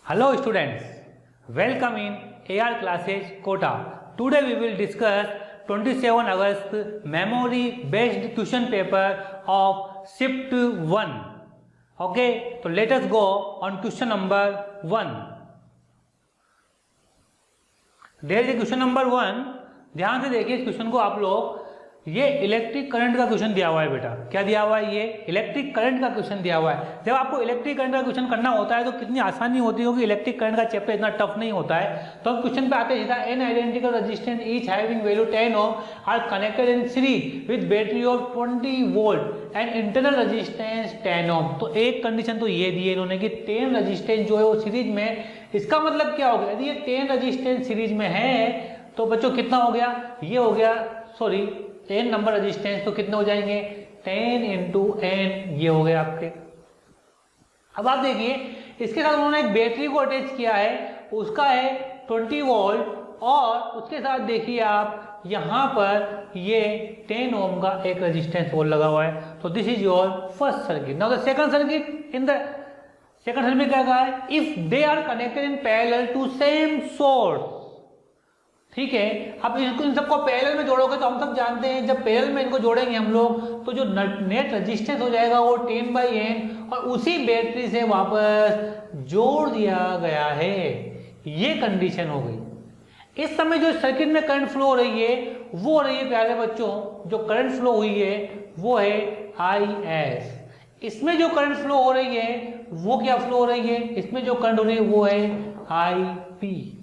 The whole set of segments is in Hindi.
Hello students, welcome in AR classes Kota. Today we will discuss 27 August memory based question paper of shift 1. Okay, so let us go on question number 1. There is a question number 1. ध्यान से देखिए इस क्वेश्चन को आप लोग। ये इलेक्ट्रिक करंट का क्वेश्चन दिया हुआ है बेटा। क्या दिया हुआ है? ये इलेक्ट्रिक करंट का क्वेश्चन दिया हुआ है। जब आपको इलेक्ट्रिक करंट का क्वेश्चन करना होता है तो कितनी आसानी होती है, क्योंकि इलेक्ट्रिक करंट का चैप्टर इतना टफ नहीं होता है। तो हम क्वेश्चन पे आते हैं। An identical resistance each having value 10 ohm are connected in series with battery of 20 volt and internal resistance 10 ohm. तो एक कंडीशन तो ये दी है इन्होंने कि 10 रेजिस्टेंस जो है वो सीरीज में। इसका मतलब क्या हो गया? यदि ये 10 रेजिस्टेंस सीरीज में है तो बच्चों कितना हो गया? ये हो गया 10 नंबर रेजिस्टेंस। तो कितने हो जाएंगे? 10 इंटू एन, ये हो गए आपके। अब आप देखिए इसके साथ उन्होंने एक बैटरी को अटैच किया है, उसका है 20 वोल्ट, और उसके साथ देखिए आप यहां पर ये 10 ओम का एक रेजिस्टेंस और लगा हुआ है। तो this is your first circuit. Now the second circuit, in the second circuit में क्या कहा है? If they are connected in parallel to same source. ठीक है, अब इसको इन सबको पैरेलल में जोड़ोगे तो हम सब जानते हैं जब पैरेलल में इनको जोड़ेंगे हम लोग तो जो नेट रेजिस्टेंस हो जाएगा वो 10/n, और उसी बैटरी से वापस जोड़ दिया गया है। ये कंडीशन हो गई। इस समय जो सर्किट में करंट फ्लो हो रही है वो हो रही है प्यारे बच्चों, जो करंट फ्लो हुई है वो है IS। इसमें जो करंट फ्लो हो रही है वो क्या फ्लो हो रही है? इसमें जो करंट हो रही है वो है IP।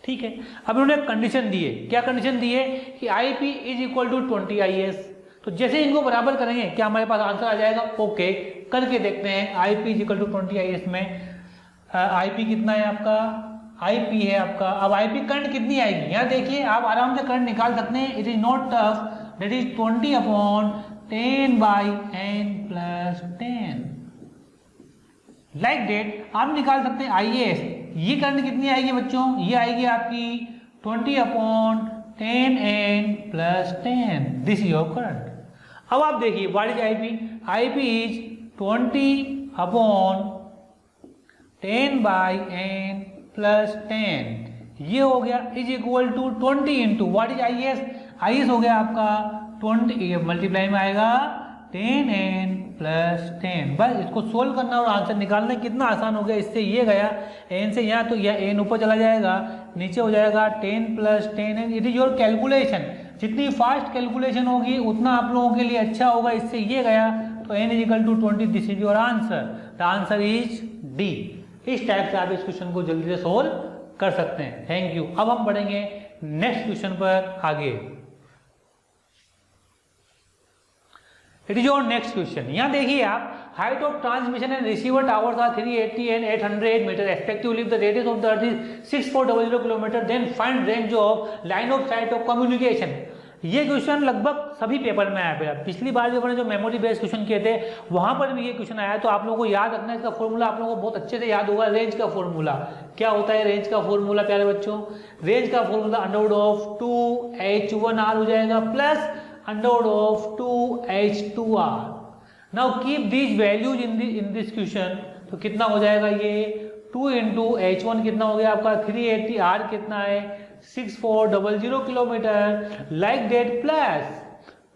ठीक है, अब उन्होंने कंडीशन दी है। क्या कंडीशन दी है? कि IP is equal to 20 IS। तो जैसे इनको बराबर करेंगे क्या हमारे पास आंसर आ जाएगा? ओके, करके देखते हैं। IP is equal to 20 IS में IP कितना है आपका? IP है आपका। अब IP करंट कितनी आएगी? यहाँ देखिए आप आराम से करंट निकाल सकते हैं। It is not tough, that is 20/10/n + 10। Like that आप निकाल सकते हैं IS। ये करंट कितनी आएगी बच्चों? ये आएगी आपकी 20/10n + 10। This is your current. अब आप देखिए what is IP? IP is 20/10/n + 10। ये हो गया is equal to 20 into what is IS? IS हो गया आपका 20, मल्टीप्लाई में आएगा 10n + 10। बस इसको सोल्व करना और आंसर निकालना कितना आसान हो गया। इससे ये गया n से यहाँ, तो यह n ऊपर चला जाएगा, नीचे हो जाएगा 10 + 10n। It is your calculation. जितनी फास्ट कैलकुलेशन होगी उतना आप लोगों के लिए अच्छा होगा। इससे ये गया तो n = 20। This is your answer. The answer is D। इस टाइप से आप इस क्वेश्चन को जल्दी से सोल्व कर सकते हैं। Thank you. अब हम बढ़ेंगे नेक्स्ट क्वेश्चन पर आगे। It is your next question. यहाँ देखिए आप, height of transmission and receiver towers are 380 and 800 metre respectively. The radius of the earth is 6400 kilometre. Then find range of line of sight of communication. ये क्वेश्चन लगभग सभी पेपर में आया है। पिछली बार जब मैंने जो मेमोरी बेस्ड क्वेश्चन किए थे वहां पर भी ये क्वेश्चन आया। तो आप लोगों को याद रखना, इसका फॉर्मूला आप लोगों को बहुत अच्छे से याद होगा। रेंज का फॉर्मूला क्या होता है? रेंज का फॉर्मूला प्यारे बच्चों, रेंज का फॉर्मूला √2H1R हो जाएगा plus √2H2R। Now keep these values in this question. तो कितना हो जाएगा ये? 2 इंटू H1 कितना हो गया आपका 380, R कितना है 6400 kilometre, like that, plus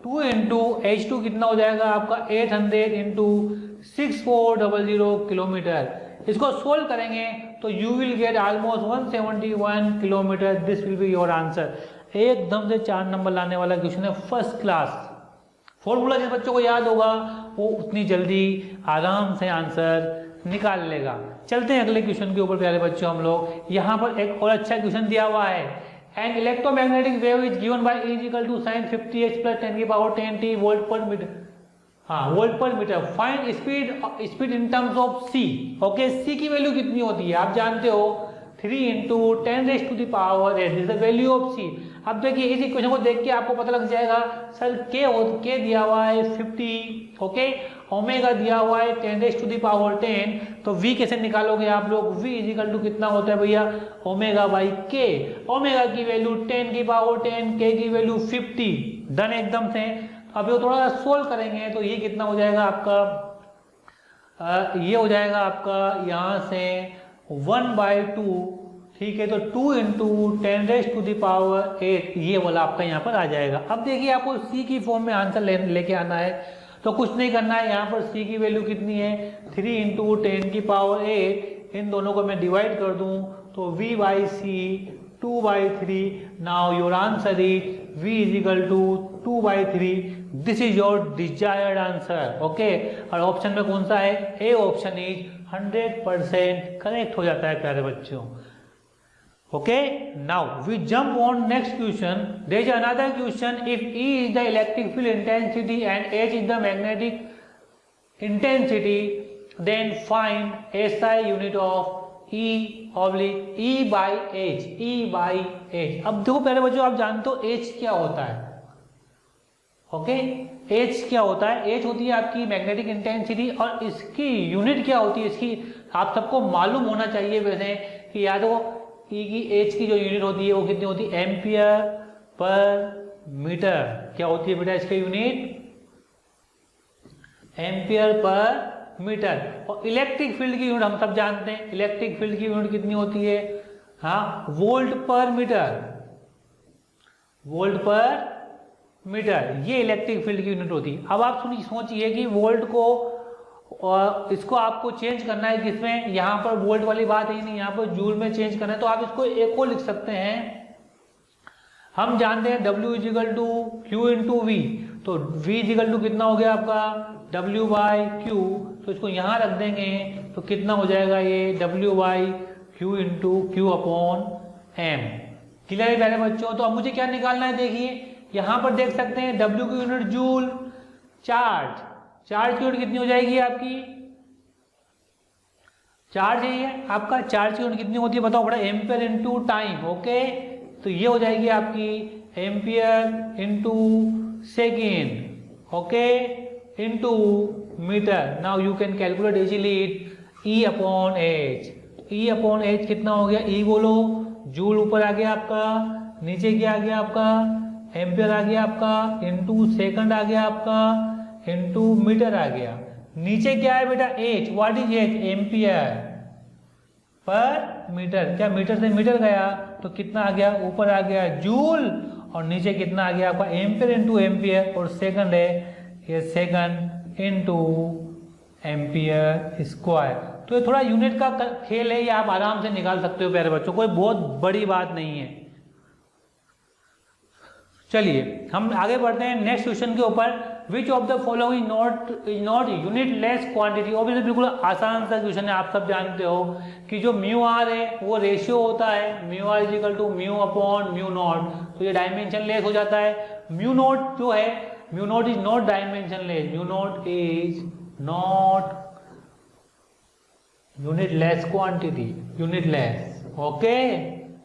2 into H2 कितना हो जाएगा आपका 800 इंटू 6400 किलोमीटर। इसको सोल्व करेंगे तो you will gate almost 171 kilometre. This will be your answer. एकदम से 4 नंबर लाने वाला क्वेश्चन है, फर्स्ट क्लास। फॉर्मूला जिस बच्चों को याद होगा वो उतनी जल्दी आराम से आंसर निकाल लेगा। चलते हैं अगले क्वेश्चन के ऊपर प्यारे बच्चों हम लोग। यहाँ पर एक और अच्छा क्वेश्चन दिया हुआ है। An electromagnetic wave is given by E = sin 50h + 10⁻10t volt per metre. हाँ, volt per metre. Find speed in terms of C। Okay, C की वैल्यू कितनी होती है आप जानते हो? 3 × 10⁻8 is the value of C। अब देखिए इस इक्वेशन को देख के आपको पता लग जाएगा सर K दिया हुआ है 50, ओके, ओमेगा दिया हुआ है 10⁻10। तो V कैसे निकालोगे आप लोग? V = कितना होता है भैया? ω/K। ओमेगा की वैल्यू 10⁻10, K की वैल्यू 50। डन एकदम से। अब ये थोड़ा सा सोल्व करेंगे तो ये कितना हो जाएगा आपका? ये हो जाएगा आपका यहाँ से 1/2, ठीक है, तो 2 इंटू 10⁸, ये वाला आपका यहाँ पर आ जाएगा। अब देखिए आपको सी की फॉर्म में आंसर लेके आना है, तो कुछ नहीं करना है, यहाँ पर सी की वैल्यू कितनी है 3 इंटू 10⁸, इन दोनों को मैं डिवाइड कर दूं तो v/c 2/3। Now your answer is v = 2/3। This is your desired answer, okay. और ऑप्शन में कौन सा है, ए ऑप्शन इज 100% करेक्ट हो जाता है प्यारे बच्चों। Okay, now we jump on next question. There is another question. If E is the electric field intensity and H is the magnetic intensity, then find SI unit of E/E by H. E by H. अब देखो पहले बच्चों, आप जानते हो H क्या होता है, ओके। H क्या होता है, H होती है आपकी मैग्नेटिक इंटेंसिटी, और इसकी यूनिट क्या होती है, इसकी आप सबको मालूम होना चाहिए वैसे कि याद हो E की H की जो यूनिट होती है वो कितनी होती है, एम्पियर पर मीटर। क्या होती है बेटा इसका यूनिट, एम्पियर पर मीटर। और इलेक्ट्रिक फील्ड की यूनिट हम सब जानते हैं, इलेक्ट्रिक फील्ड की यूनिट कितनी होती है, हाँ, volt per metre, volt per metre, ये इलेक्ट्रिक फील्ड की यूनिट होती है। अब आप सोचिए कि वोल्ट को और इसको आपको चेंज करना है किसमें, यहाँ पर वोल्ट वाली बात ही नहीं, यहाँ पर जूल में चेंज करना है, तो आप इसको एक और लिख सकते हैं। हम जानते हैं W = Q × V, तो V = कितना हो गया आपका W/Q, तो इसको यहाँ रख देंगे तो कितना हो जाएगा ये W/Q × Q/M। क्लियर है प्यारे बच्चों। तो अब मुझे क्या निकालना है, देखिए यहाँ पर देख सकते हैं W की यूनिट जूल, चार्ज की यूनिट कितनी हो जाएगी आपकी, चार्ज है आपका, चार्ज की यूनिट कितनी होती है बताओ बड़ा, एम्पियर इंटू टाइम, ओके। तो ये हो जाएगी आपकी ampere into second, okay, into metre. Now you can calculate easily E/H। E/H कितना हो गया, E बोलो, जूल ऊपर आ गया आपका, नीचे क्या आ गया आपका, एम्पियर आ गया आपका, इंटू सेकंड आ गया आपका, इंटू मीटर आ गया। नीचे क्या है बेटा H, what is H, ampere per metre. क्या मीटर से मीटर गया तो कितना आ गया, ऊपर आ गया जूल, और नीचे कितना आ गया आपका एम्पियर इंटू एम्पियर, और सेकंड है ये सेकंड इंटू एम्पियर स्क्वायर। तो ये थोड़ा यूनिट का खेल है, ये आप आराम से निकाल सकते हो प्यारे बच्चों, कोई बहुत बड़ी बात नहीं है। चलिए हम आगे बढ़ते हैं नेक्स्ट क्वेश्चन के ऊपर। Which of the following not unitless quantity. Obviously बिल्कुल आसान सा क्वेश्चन है, आप सब जानते हो कि जो μr है वो रेशियो होता है, μr = μ/μ0, तो ये डायमेंशन लेस हो जाता है। μ0 जो है, μ0 is not dimensionless, μ0 is not unitless quantity, unitless, okay.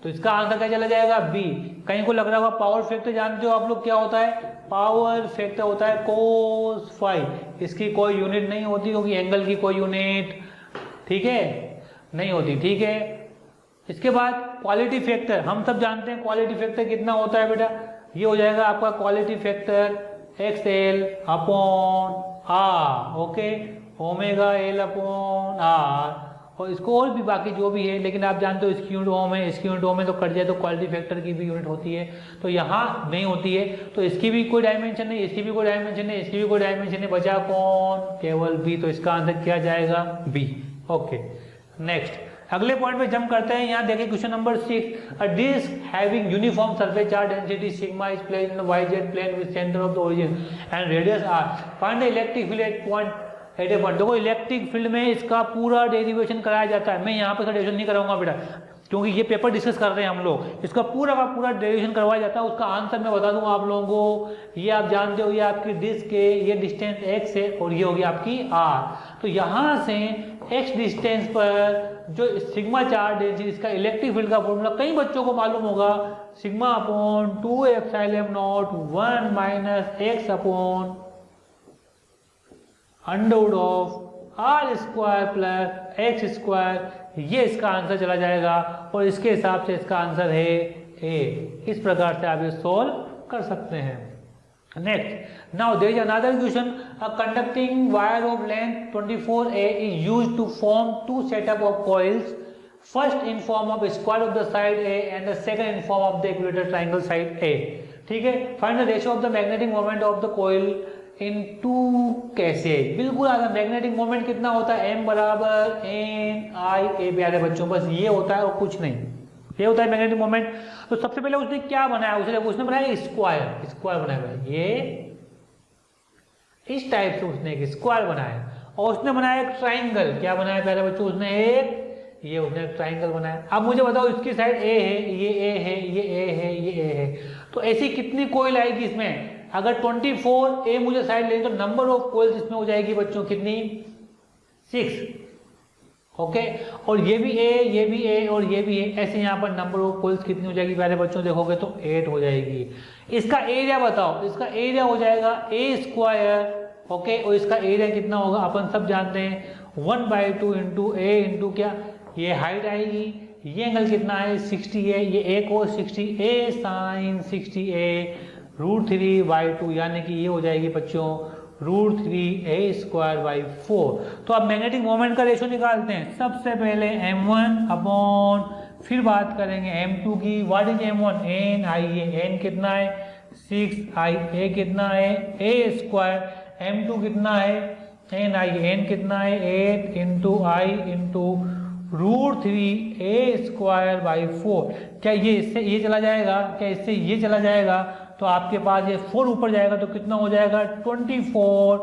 तो इसका आंसर क्या चला जाएगा, बी। कहीं को लग रहा होगा पावर फैक्टर जानते हो आप लोग क्या होता है, पावर फैक्टर होता है cos phi। इसकी कोई यूनिट नहीं होती क्योंकि एंगल की कोई यूनिट, ठीक है, नहीं होती, ठीक है। इसके बाद क्वालिटी फैक्टर, हम सब जानते हैं क्वालिटी फैक्टर कितना होता है बेटा, ये हो जाएगा आपका quality factor XL/R, okay, ω/L/R। और इसको और भी बाकी जो भी है, लेकिन आप जानते हो इसकी यूनिट ओम है, इसकी यूनिट ओम है, तो कट जाए तो क्वालिटी फैक्टर की भी यूनिट होती है, तो यहाँ नहीं होती है, तो इसकी भी कोई डायमेंशन नहीं, इसकी भी कोई डायमेंशन नहीं, इसकी भी कोई डायमेंशन नहीं, बचा कौन, केवल बी। तो इसका आंसर क्या जाएगा, बी, ओके। नेक्स्ट अगले पॉइंट पे जंप करते हैं। यहाँ देखिए question number 6, a disc having uniform surface charge density sigma is placed in YZ plane with centre of the origin and radius r, find the electric field at point. देखो इलेक्ट्रिक फील्ड में इसका पूरा डेरिवेशन कराया जाता है, मैं यहाँ पे डेरिवेशन नहीं कराऊंगा बेटा क्योंकि ये पेपर डिस्कस कर रहे हैं हम लोग, इसका पूरा का पूरा डेरिवेशन करवाया जाता है। उसका आंसर मैं बता दूंगा आप लोगों को, ये आप जानते हो, ये आपकी डिस्क है, ये डिस्टेंस x है और ये होगी आपकी r। तो यहाँ से x डिस्टेंस पर जो सिग्मा चार्ज डेंसिटी, इसका इलेक्ट्रिक फील्ड का फॉर्मूला कई बच्चों को मालूम होगा, σ/2ε0 1 - x/√r² + x², ये इसका आंसर चला जाएगा और इसके हिसाब से इसका आंसर है ए। इस प्रकार से आप ये सॉल्व कर सकते हैं। Next, now there is another question, a conducting wire of length 24A is used to form 2 setup of coils first in form of square of the side A and the second in form of the equilateral triangle side A. ठीक है, find the ratio of the magnetic moment of the coil in two cases, बिल्कुल आधा। मैग्नेटिक मोमेंट कितना होता है, m बराबर एन आई ए प्यारे बच्चों, बस ये होता है और कुछ नहीं, ये होता है मैग्नेटिक मोमेंट। तो सबसे पहले उसने क्या बनाया, उसने बनाया स्क्वायर, स्क्वायर बनाया ये इस टाइप से उसने एक स्क्वायर बनाया, और उसने बनाया एक ट्राइंगल। क्या बनाया प्यारे बच्चों, उसने एक ट्राइंगल बनाया। अब मुझे बताओ इसकी साइड ए है, ये ए है, ये ए है, ये ए है, तो ऐसी कितनी कोयल आएगी इसमें। अगर 24 ए मुझे साइड लेनी तो नंबर ऑफ कोयल्स इसमें हो जाएगी बच्चों कितनी, 6। ओके, और ये भी ए, ये भी ए और ये भी ए, ऐसे यहाँ पर नंबर ऑफ कोयल्स कितनी हो जाएगी प्यारे बच्चों, देखोगे तो 8 हो जाएगी। इसका एरिया बताओ, इसका एरिया हो जाएगा ए स्क्वायर। ओके, और इसका एरिया कितना होगा, अपन सब जानते हैं 1/2 इंटू ए इंटू क्या, ये हाइट आएगी, ये एंगल कितना है 60 है, ये ए को 60 ए साइन 60 ए √3/2, यानी कि ये हो जाएगी बच्चों √3a²/4। तो अब मैग्नेटिक मोमेंट का रेशो निकालते हैं। सबसे पहले m1 अपॉन, फिर बात करेंगे m2 की। What is m1, n i a, n कितना है 6i, a कितना है a², m2 कितना है n i, n कितना है 8 इंटू आई इंटू √3a²/4। क्या ये इससे ये चला जाएगा, क्या इससे ये चला जाएगा, तो आपके पास ये 4 ऊपर जाएगा तो कितना हो जाएगा 24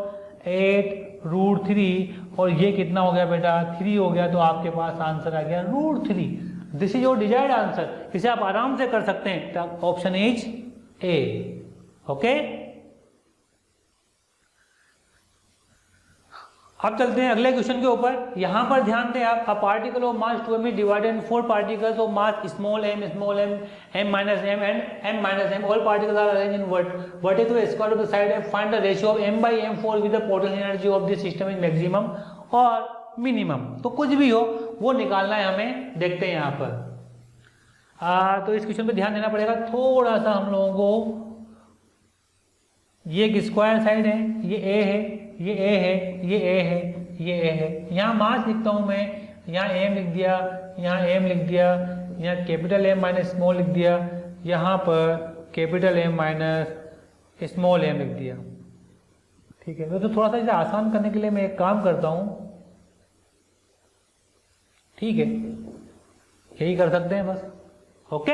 8 √3, और ये कितना हो गया बेटा 3 हो गया, तो आपके पास आंसर आ गया √3। This is your desired answer. इसे आप आराम से कर सकते हैं, ऑप्शन इज ए। ओके, अब चलते हैं अगले क्वेश्चन के ऊपर। यहां पर ध्यान दें आप, a particle of mass 2m is divided in 4 particles of mass small m, m m and m all particles are arranged in vertical square of the side and find the ratio of m/m4 with the potential energy of this system is maximum और मिनिमम। तो कुछ भी हो वो निकालना है हमें, देखते हैं यहाँ पर। तो इस क्वेश्चन पे ध्यान देना पड़ेगा थोड़ा सा हम लोगों को। ये एक स्क्वायर साइड है, ये ए है, ये ए है, ये ए है, ये ए है। यहाँ मास लिखता हूँ मैं, यहाँ एम लिख दिया, यहाँ एम लिख दिया, यहाँ कैपिटल एम माइनस स्मॉल लिख दिया, यहाँ पर capital M minus small M लिख दिया। ठीक है, तो थोड़ा सा इसे आसान करने के लिए मैं एक काम करता हूँ। ठीक है, यही कर सकते हैं बस। ओके,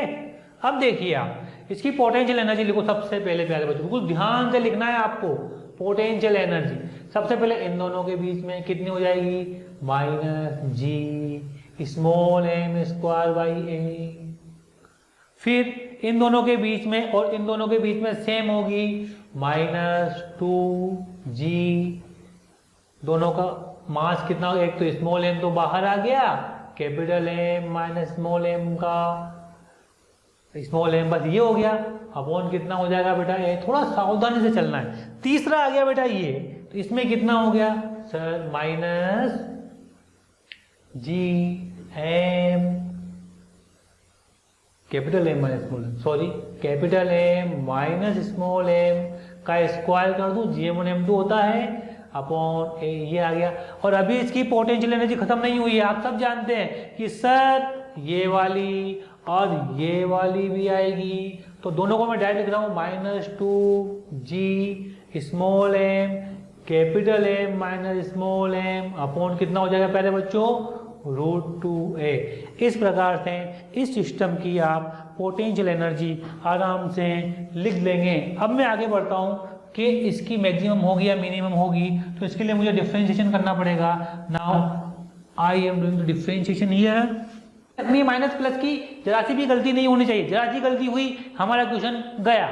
अब देखिए आप इसकी पोटेंशियल एनर्जी लिखो सबसे पहले प्यारे बच्चों, बिल्कुल ध्यान से लिखना है आपको। पोटेंशियल एनर्जी सबसे पहले इन दोनों के बीच में कितनी हो जाएगी, -g स्मॉल m²/a। फिर इन दोनों के बीच में और इन दोनों के बीच में सेम होगी -2g। दोनों का मास कितना, एक तो स्मॉल m तो बाहर आ गया, capital M minus small m का स्मॉल m बस ये हो गया, अपॉन कितना हो जाएगा बेटा ए। थोड़ा सावधानी से चलना है। तीसरा आ गया बेटा ये, तो इसमें कितना हो गया sir -g m capital M minus small m, sorry capital M minus small m का स्क्वायर कर दूं, Gm1m2 होता है अपॉन ए, ये आ गया। और अभी इसकी पोटेंशियल एनर्जी खत्म नहीं हुई है। आप सब जानते हैं कि सर ये वाली और ये वाली भी आएगी, तो दोनों को मैं डायरेक्ट लिख रहा हूँ -2g small m capital M minus small m upon कितना हो जाएगा पहले बच्चों √2a। इस प्रकार से इस सिस्टम की आप पोटेंशियल एनर्जी आराम से लिख लेंगे। अब मैं आगे बढ़ता हूँ कि इसकी मैक्सिमम होगी या मिनिमम होगी, तो इसके लिए मुझे डिफरेंशिएशन करना पड़ेगा। Now I am doing the differentiation here. अपनी माइनस प्लस की जरा सी भी गलती नहीं होनी चाहिए, जरा सी गलती हुई हमारा क्वेश्चन गया।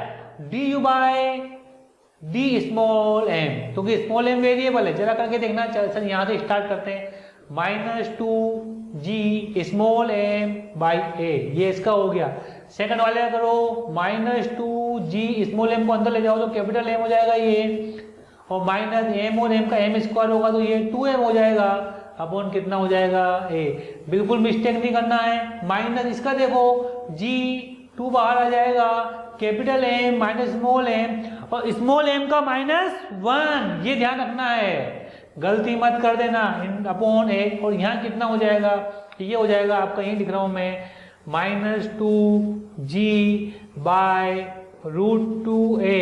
du/d स्मॉल m, क्योंकि स्मॉल m वेरिएबल है, जरा करके देखना। चल यहाँ से स्टार्ट करते हैं। -2g स्मॉल m/a, ये इसका हो गया। सेकंड वाले का करो, -2g स्मॉल m को अंदर ले जाओ तो कैपिटल M हो जाएगा ये, और माइनस m और m का m² होगा तो ये 2m हो जाएगा, अपॉन कितना हो जाएगा a। बिल्कुल मिस्टेक नहीं करना है। माइनस इसका देखो g 2 बाहर आ जाएगा, capital M minus small m, और स्मॉल m का -1, ये ध्यान रखना है, गलती मत कर देना, अपॉन a। और यहाँ कितना हो जाएगा ये हो जाएगा आपका, यही लिख रहा हूं मैं, -2g/√2a,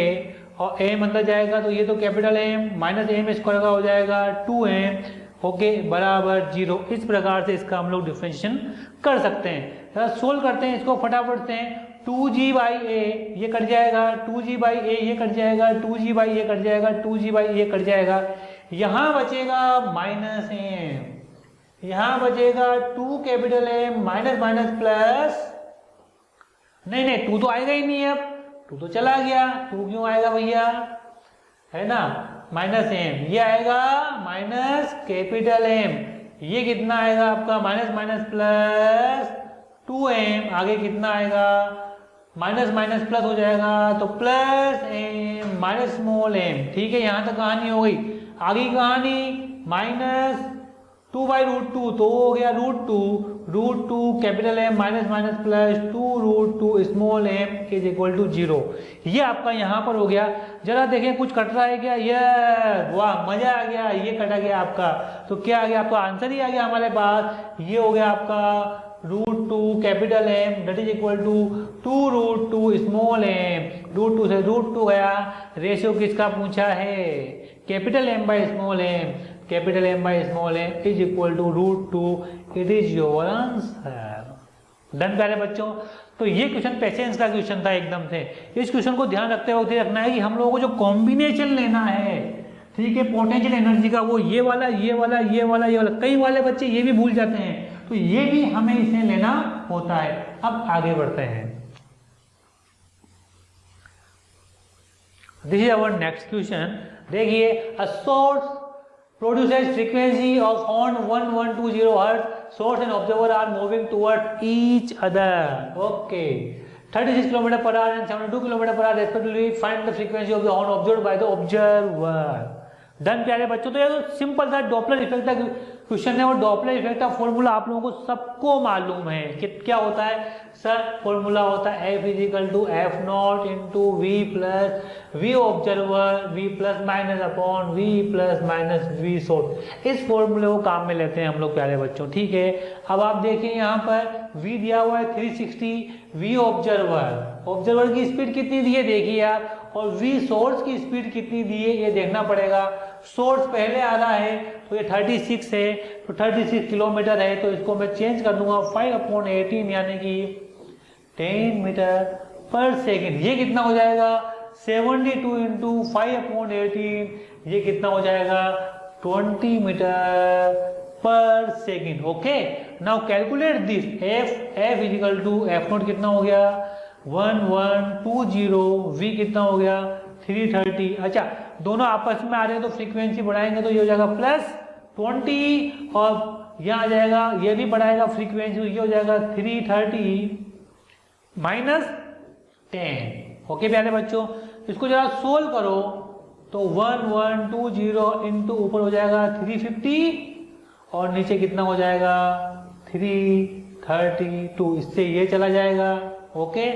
और m अंदर जाएगा तो ये तो capital M minus m square का हो जाएगा 2m, ओके, बराबर 0। इस प्रकार से इसका हम लोग डिफरेंशिएशन कर सकते हैं। सोल्व करते हैं इसको फटाफट से। 2g/a ये कट जाएगा, 2g/a ये कट जाएगा, 2g/a कट जाएगा, 2g/a कट जाएगा, यहाँ बचेगा -m, यहाँ बचेगा 2 capital M minus minus plus, नहीं 2 तो आएगा ही नहीं, अब 2 तो चला गया, 2 क्यों आएगा भैया, है ना, -m, ये आएगा माइनस कैपिटल M, ये कितना आएगा आपका माइनस माइनस प्लस 2m, आगे कितना आएगा माइनस माइनस प्लस हो जाएगा तो plus m minus small m। ठीक है, यहाँ तक कहानी हो गई। आगे की कहानी -2/√2 तो हो गया √2 capital M minus minus plus 2√2 small m is equal to 0। ये आपका यहाँ पर हो गया। जरा देखें कुछ कट रहा है क्या, ये वाह मजा आ गया, ये कटा गया आपका, तो क्या आ गया आपका आंसर ही आ गया हमारे पास। ये हो गया आपका √2 capital M that is equal to 2√2 small m, √2 से √2 गया, रेशियो किसका पूछा है, कैपिटल M/स्मॉल m, कैपिटल M/स्मॉल m is equal to √2, it is your answer. Done प्यारे बच्चों। तो ये क्वेश्चन पेशेंस का क्वेश्चन था एकदम से। इस क्वेश्चन को ध्यान रखते वक्त रखना है कि हम लोगों को जो कॉम्बिनेशन लेना है, ठीक है, पोटेंशियल एनर्जी का, वो ये वाला ये वाला ये वाला ये वाला, कई वाले बच्चे ये भी भूल जाते हैं, तो ये भी हमें इसे लेना होता है। अब आगे बढ़ते हैं। This is our next question. देखिए, a source produces frequency of on 1120 Hz. Source and observer are moving towards each other. Okay. 36 km/h and 72 km/h respectively. Find the frequency of the horn observed by the observer. Done प्यारे बच्चों। तो ये तो सिंपल सा डॉपलर इफेक्ट का क्वेश्चन है, और डॉपलर इफेक्ट का फॉर्मूला आप लोगों को सबको मालूम है कि क्या होता है सर। फॉर्मूला होता है F = F0 × V plus V observer V plus minus upon V plus minus V source. इस फॉर्मूले को काम में लेते हैं हम लोग प्यारे बच्चों, ठीक है। अब आप देखिए यहाँ पर V दिया हुआ है 360, V ऑब्जर्वर की स्पीड कितनी दी है देखिए आप, और V सोर्स की स्पीड कितनी दी है ये देखना पड़ेगा। सोर्स पहले आ रहा है तो ये 36 है, तो 36 किलोमीटर है, तो इसको मैं चेंज कर दूंगा 5/18 यानी कि 10 मीटर पर सेकेंड। ये कितना हो जाएगा 72 × 5/18, ये कितना हो जाएगा 20 मीटर पर second. Okay, now calculate this. F = F0 कितना हो गया 1120, V कितना हो गया 330। अच्छा, दोनों आपस में आ रहे हैं तो फ्रीक्वेंसी बढ़ाएंगे तो ये हो जाएगा +20, और यहाँ आ जाएगा ये भी बढ़ाएगा फ्रीक्वेंसी, ये हो जाएगा 330 -10। ओके प्यारे बच्चों, इसको जरा सोल्व करो तो 1120 इंटू ऊपर हो जाएगा 350 और नीचे कितना हो जाएगा 332, इससे ये चला जाएगा। ओके,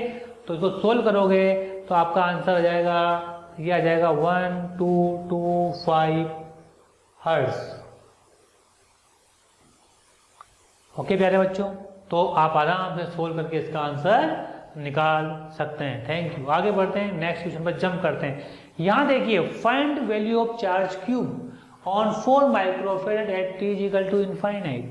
तो इसको सोल्व करोगे तो आपका आंसर आ जाएगा, ये आ जाएगा 1225 हर्ट्ज। ओके प्यारे बच्चों, तो आप आराम से सोल्व करके इसका आंसर निकाल सकते हैं। Thank you. आगे बढ़ते हैं, नेक्स्ट क्वेश्चन पर जंप करते हैं। यहाँ देखिए, find value of charge cube on 4 microfarad at t = infinite.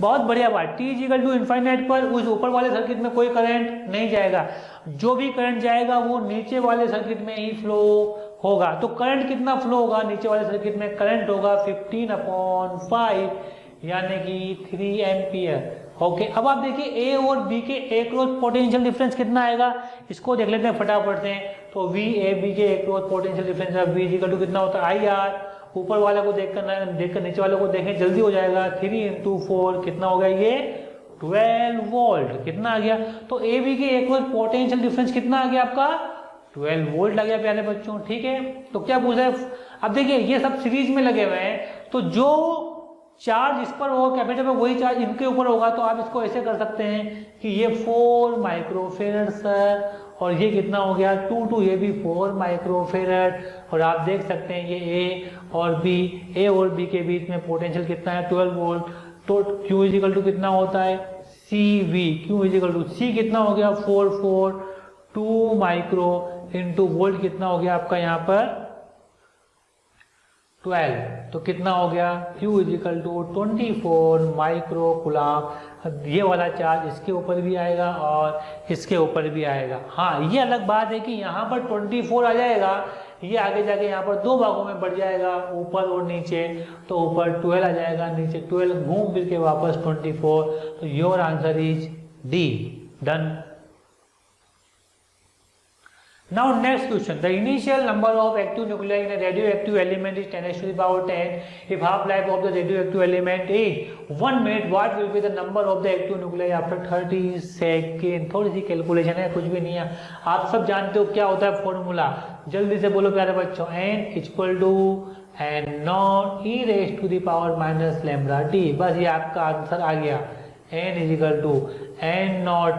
बहुत बढ़िया बात, t = इनफाइनाइट पर उस ऊपर वाले सर्किट में कोई करंट नहीं जाएगा, जो भी करंट जाएगा वो नीचे वाले सर्किट में ही फ्लो होगा। तो करंट कितना फ्लो होगा नीचे वाले सर्किट में, करंट होगा 15/5 यानी कि 3 एम्पियर। ओके, अब आप देखिए A और B के एक्रॉस पोटेंशियल डिफरेंस कितना आएगा, इसको देख लेते हैं फटाफट से। तो VAB के एक्रॉस पोटेंशियल डिफरेंस V = कितना होता है IR, ऊपर वाले को देखकर नीचे वाले को देखें, जल्दी हो जाएगा। 3 × 4 कितना हो गया, ये 12 वोल्ट। कितना आ गया, तो AB के एक्रॉस पोटेंशियल डिफरेंस कितना आ गया आपका 12 वोल्ट आ गया प्यारे बच्चों। ठीक है, तो क्या पूछा है, अब देखिए ये सब सीरीज में लगे हुए हैं, तो जो चार्ज इस पर होगा कैपेसिटर में वही चार्ज इनके ऊपर होगा। तो आप इसको ऐसे कर सकते हैं कि ये 4 माइक्रोफेरेड सर, और ये कितना हो गया 2 ये भी 4 माइक्रोफेरेड, और आप देख सकते हैं ये A और B के बीच में पोटेंशियल कितना है 12 वोल्ट। तो Q इजिकल टू कितना होता है CV, Q equal to C कितना हो गया 442 माइक्रो इंटू वोल्ट कितना हो गया आपका यहाँ पर 12, तो कितना हो गया Q equal to 24 micro coulomb. ये वाला चार्ज इसके ऊपर भी आएगा और इसके ऊपर भी आएगा। हाँ ये अलग बात है कि यहाँ पर 24 आ जाएगा, ये आगे जाके यहाँ पर दो भागों में बढ़ जाएगा, ऊपर और नीचे, तो ऊपर 12 आ जाएगा, नीचे 12, घूम फिर के वापस 24। तो your answer is D, done. Now next question, the initial number of active nuclei in a radioactive element is 10 to the power 10. If half life of the radioactive element is 1 minute, what will be the number of the active nuclei after 30 second? थोड़ी सी कैलकुलेशन है, कुछ भी नहीं है, आप सब जानते हो क्या होता है फॉर्मूला, जल्दी से बोलो प्यारे बच्चों। n equal to n naught e raise to the power minus lambda t, बस ये आपका आंसर आ गया। n equal to n naught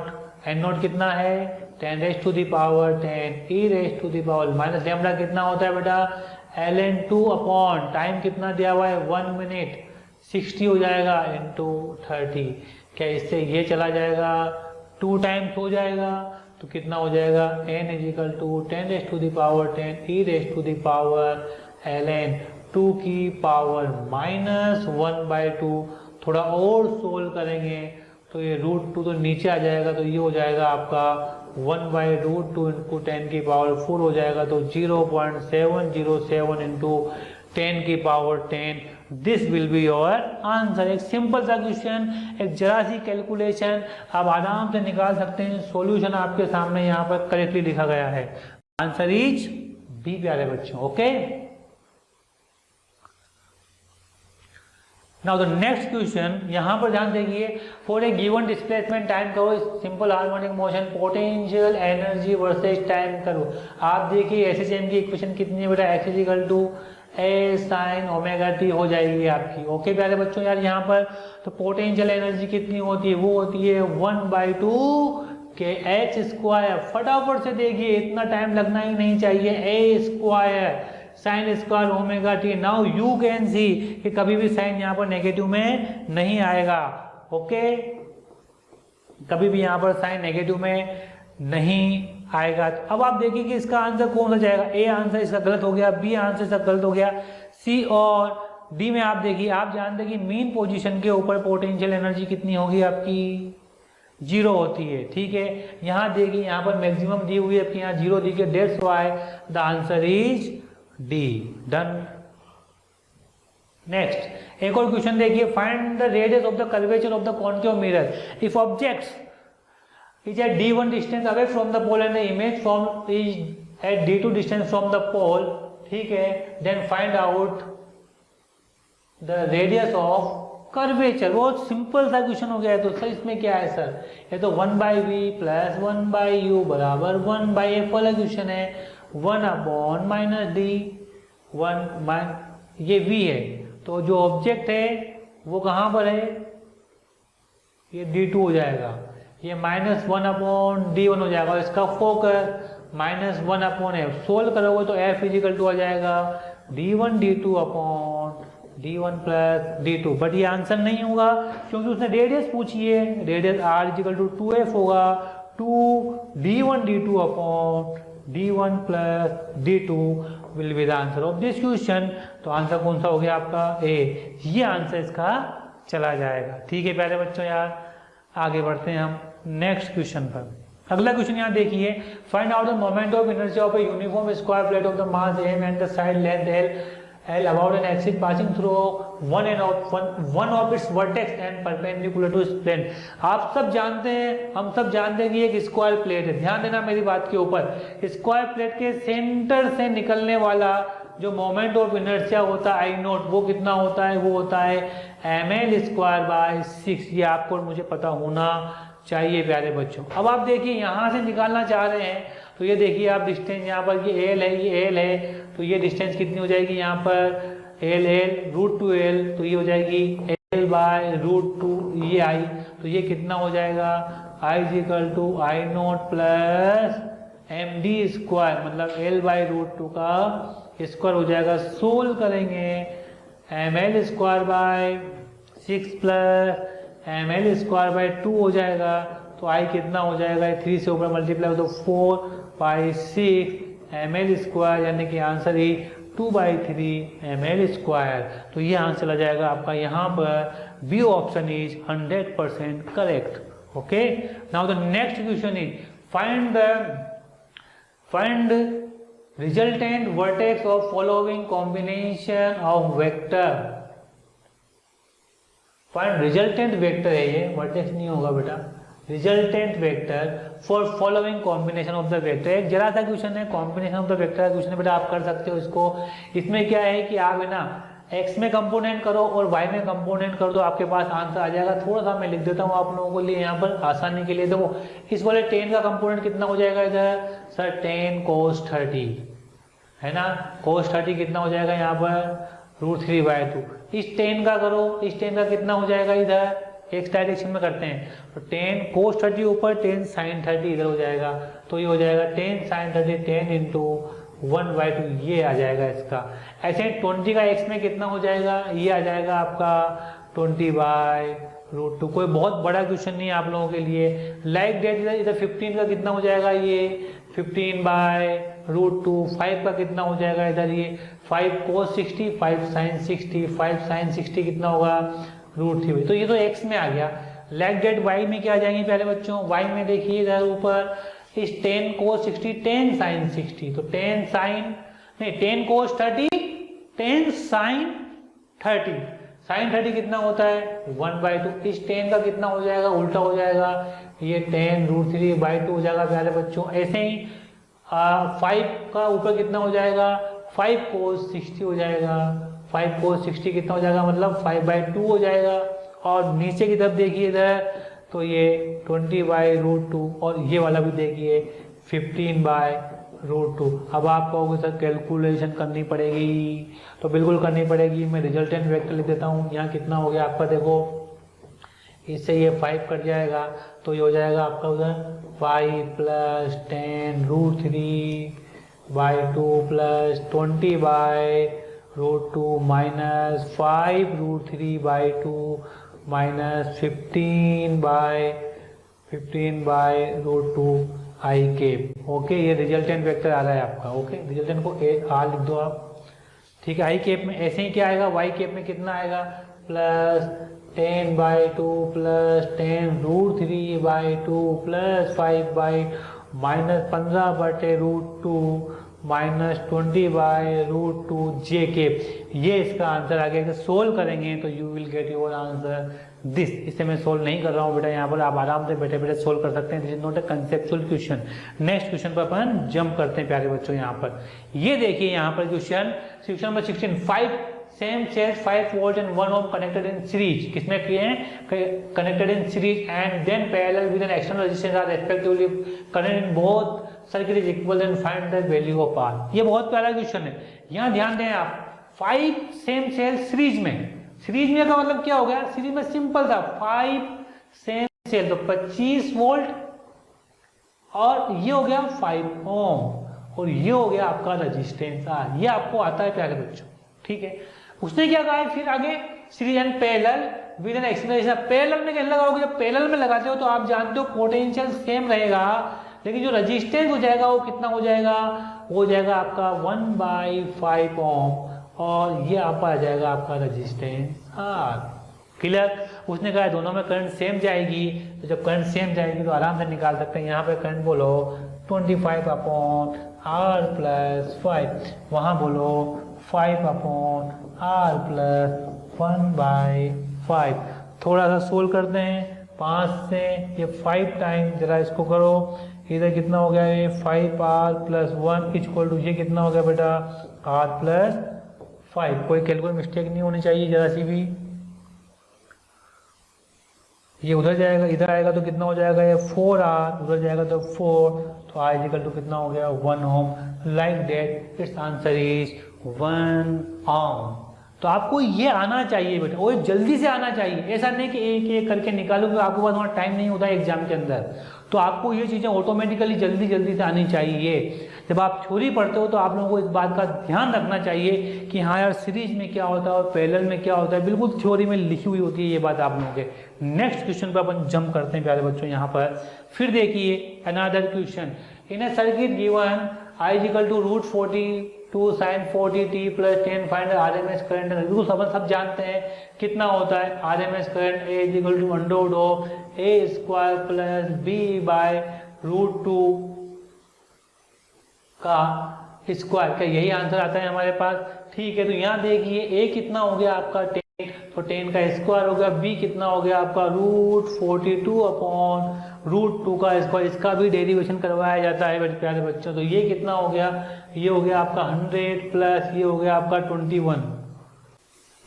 कितना है 10 raise to the power 10 e raise to the power minus lambda कितना होता है बेटा ln2 अपॉन टाइम कितना दिया हुआ है 1 मिनट 60 हो जाएगा इंटू 30। क्या इससे ये चला जाएगा 2 टाइम्स हो जाएगा, तो कितना हो जाएगा n equal to 10 raise to the power 10 e raise to the power ln2 की पावर माइनस 1/2। थोड़ा और सोल्व करेंगे तो ये √2 तो नीचे आ जाएगा, तो ये हो जाएगा आपका 1/√2 इंटू 10 की पावर 4 हो जाएगा, तो 0.707 इंटू 10 की power 10। This will be your answer. एक सिंपल सा क्वेश्चन, एक जरा सी कैलकुलेशन आप आराम से निकाल सकते हैं। सॉल्यूशन आपके सामने यहाँ पर करेक्टली लिखा गया है, आंसर इज बी प्यारे बच्चों। Okay, now the next question, यहाँ पर ध्यान देखिए, for a given displacement time करो simple harmonic motion potential energy versus time करो। आप देखिए SHM की इक्वेशन कितनी है बेटा, x equal to A sine omega t हो जाएगी आपकी। ओके प्यारे बच्चों, यार यहाँ पर तो पोटेंशियल एनर्जी कितनी होती है, वो होती है 1/2 के h स्क्वायर। फटाफट से देखिए, इतना टाइम लगना ही नहीं चाहिए, a square sine square omega T. Now you can see कि कभी भी साइन यहाँ पर नेगेटिव में नहीं आएगा। ओके, कभी भी यहाँ पर साइन नेगेटिव में नहीं आएगा। अब आप देखिए कि इसका आंसर कौन सा जाएगा, ए आंसर इसका गलत हो गया, बी आंसर इसका गलत हो गया, सी और डी में आप देखिए, आप जानते हैं कि मीन पोजीशन के ऊपर पोटेंशियल एनर्जी कितनी होगी आपकी 0 होती है। ठीक है, यहाँ देखिए यहाँ पर मैक्सिमम दी हुई है, आपकी यहाँ 0 दी है, that's why the answer is D, done. Next एक और क्वेश्चन देखिए, find the radius of the curvature of the concave mirror if objects is at d1 distance away from the pole and the image form is at d2 distance from the pole। ठीक है, then find out the radius of curvature। बहुत सिंपल सा क्वेश्चन हो गया है। तो सर इसमें क्या है सर, ये तो 1/v प्लस 1/u बराबर 1/f वाला क्वेश्चन है। 1/-d 1 ये v है, तो जो ऑब्जेक्ट है वो कहाँ पर है, ये d2 हो जाएगा, ये -1/d1 हो जाएगा, और इसका फोकस -1/f। सोल्व करोगे तो f इजिकल टू आ जाएगा d1 d2 upon d1 plus d2। But ये आंसर नहीं होगा क्योंकि उसने रेडियस पूछी है, radius r is equal to 2f होगा, 2d1 d2 upon d1 plus d2 will be the answer of this question. तो आंसर कौन सा हो गया आपका ए, ये आंसर इसका चला जाएगा। ठीक है प्यारे बच्चों, यार आगे बढ़ते हैं हम नेक्स्ट क्वेश्चन पर। अगला क्वेश्चन यहाँ देखिए, find out the moment of energy of a uniform square plate of the mass m and the side length L about an axis passing through one of its vertex and perpendicular to its plane। आप सब जानते हैं, हम सब जानते हैं कि एक स्क्वायर प्लेट है। ध्यान देना मेरी बात के ऊपर, स्क्वायर प्लेट के सेंटर से निकलने वाला जो मोमेंट ऑफ इनर्शिया होता है I0, वो कितना होता है, वो होता है ml²/6। ये आपको मुझे पता होना चाहिए प्यारे बच्चों। अब आप देखिए यहाँ से निकालना चाह रहे हैं, तो ये देखिए आप डिस्टेंस यहाँ पर ये L है, ये L है, तो ये डिस्टेंस कितनी हो जाएगी यहाँ पर L √2L, तो ये हो जाएगी L/√2 ये I, तो ये कितना हो जाएगा I equal to I0 plus md², मतलब L/√2 का स्क्वायर हो जाएगा। सोल्व करेंगे ml²/6 6 plus M L square by 2 हो जाएगा। तो आई कितना हो जाएगा, 3 से ऊपर मल्टीप्लाई हो तो 4/6 एम एल स्क्वायर, यानी कि आंसर ही 2/3 एम एल स्क्वायर। तो ये आंसर चला जाएगा आपका यहाँ पर B option is 100% correct. Okay, now the next question is find resultant vertex of following combination of vector। Find resultant vector है, ये वर्टेक्स नहीं होगा बेटा, resultant vector for following combination of the vector. एक जरा सा क्वेश्चन है, कॉम्बिनेशन ऑफ द वेक्टर का क्वेश्चन है बेटा, आप कर सकते हो इसको। इसमें क्या है कि आप है ना x में कंपोनेंट करो और y में कंपोनेंट कर दो, आपके पास आंसर आ जाएगा। थोड़ा सा मैं लिख देता हूँ आप लोगों के लिए यहाँ पर आसानी के लिए। देखो इस वाले 10 का कंपोनेंट कितना हो जाएगा इधर, सर 10 cos 30 है ना, cos 30 कितना हो जाएगा यहाँ पर √3/2। इस 10 का करो, इस 10 का कितना हो जाएगा इधर, x डायरेक्शन में करते हैं तो 10 cos 30 ऊपर 10 sin 30 इधर हो जाएगा। तो ये हो जाएगा 10 sin 30 10 इंटू 1/2, ये आ जाएगा इसका। ऐसे 20 का x में कितना हो जाएगा, ये आ जाएगा आपका 20/√2। कोई बहुत बड़ा क्वेश्चन नहीं है आप लोगों के लिए। लाइक डेट इधर 15 का कितना हो जाएगा, ये 15/√2। 5 का कितना हो जाएगा इधर, ये 5 cos 60 5 sin 60 5 sin 60 कितना होगा √3। तो ये तो x में आ गया। लाइक डेट y में क्या आ जाएंगे पहले बच्चों, y में देखिए इधर ऊपर इस 10 cos 60 10 sin 60, तो 10 sin नहीं 10 cos 30 10 sin 30, sin 30 कितना होता है 1/2। इस 10 का कितना हो जाएगा, उल्टा हो जाएगा, ये 10 √3/2 हो जाएगा प्यारे बच्चों। ऐसे ही 5 का ऊपर कितना हो जाएगा, 5 cos 60 हो जाएगा, 5 cos 60 कितना हो जाएगा, मतलब 5/2 हो जाएगा। और नीचे की तरफ देखिए इधर तो ये 20/√2 और ये वाला भी देखिए 15/√2। अब आप कहोगे सर कैलकुलेशन करनी पड़ेगी, तो बिल्कुल करनी पड़ेगी। मैं रिजल्टेंट वेक्टर लिख देता हूँ। यहाँ कितना हो गया आपका, देखो इससे ये 5 कट जाएगा तो ये हो जाएगा आपका उधर 5 + 10 √3/2 + 20/√2 माइनस 5 √3/2 माइनस 15/√2 आई केप। ओके, ये रिजल्टेंट वेक्टर आ रहा है आपका। ओके, रिजल्टेंट को आर लिख दो आप, ठीक है। आई केप में ऐसे ही क्या आएगा, वाई केप में कितना आएगा, +10/2 + 10 √3/2 + 5 माइनस 15/√2 माइनस 20/√2 जे केप। ये इसका आंसर आ गया। सोल्व करेंगे तो you will get your answer this. इसे मैं सोल्व नहीं कर रहा हूँ बेटा, यहाँ पर आप आराम से बैठे बैठे सोल्व कर सकते हैं। This is not a conceptual question. Next question पर अपन जंप करते हैं प्यारे बच्चों। यहाँ पर ये देखिए, यहाँ पर question number 16, 5 same cells 5 volt and 1 ohm connected in series. किसमें किए हैं, connected in series and then parallel with an external resistance R respectively current in both circuit is equal and find the value of R. ये बहुत प्यारा क्वेश्चन है। यहाँ ध्यान दें आप, 5 सेम सेल्स सीरीज में, सीरीज में का मतलब क्या हो गया, सीरीज में सिंपल था 5 सेम सेल तो 25 वोल्ट और ये हो गया 5 ओम और ये हो गया आपका रेजिस्टेंस आर। ये आपको आता है प्यारे बच्चों, ठीक है। उसने क्या कहा है फिर आगे, series and parallel with an external. Parallel में कैसे लगाओगे, जब पैरेलल में लगाते हो तो आप जानते हो पोटेंशियल सेम रहेगा, लेकिन जो रेजिस्टेंस हो जाएगा वो कितना हो जाएगा, वो हो जाएगा आपका 1/5 ओम और ये आपका आ जाएगा आपका रेजिस्टेंस आर। क्लियर। उसने कहा दोनों में करंट सेम जाएगी, तो जब करंट सेम जाएगी तो आराम से निकाल सकते हैं। यहाँ पे करंट बोलो 25/R + 5, वहाँ बोलो 5/R + 1/5। थोड़ा सा सोल्व करते हैं, 5 से ये 5 टाइम, जरा इसको करो, इधर कितना हो गया, ये 5R + 1 इक्वल टू ये कितना हो गया बेटा R + 5। कोई कैलकुलेट मिस्टेक नहीं होनी चाहिए जरा सी भी। ये उधर जाएगा, इधर आएगा तो कितना हो जाएगा, ये 4R, उधर जाएगा तो 4, तो R = कितना हो गया 1 ohm. Like that it's answer is 1 ohm. तो आपको ये आना चाहिए बेटा, वो जल्दी से आना चाहिए। ऐसा नहीं कि एक एक करके निकालोगे, आपके पास वहाँ टाइम नहीं होता है एग्जाम के अंदर। तो आपको ये चीज़ें ऑटोमेटिकली जल्दी जल्दी से आनी चाहिए। जब आप थ्योरी पढ़ते हो तो आप लोगों को इस बात का ध्यान रखना चाहिए कि हाँ यार सीरीज में क्या होता है और पैरेलल में क्या होता है, बिल्कुल थ्योरी में लिखी हुई होती है ये बात आप लोगों के। नेक्स्ट क्वेश्चन पर अपन जंप करते हैं प्यारे बच्चों। यहाँ पर फिर देखिए another question, in a circuit given I equal to √42 sin 40t plus 10 find RMS current. बिल्कुल सब जानते हैं कितना होता है RMS current, A equal to √A² plus B/√2 का स्क्वायर। क्या यही आंसर आता है हमारे पास? ठीक है, तो यहाँ देखिए A कितना हो गया आपका 10, तो 10 का स्क्वायर हो गया। B कितना हो गया आपका √42/√2 का स्क्वायर। इसका भी डेरिवेशन करवाया जाता है मेरे प्यारे बच्चों। तो ये कितना हो गया? ये हो गया आपका 100 प्लस ये हो गया आपका 21,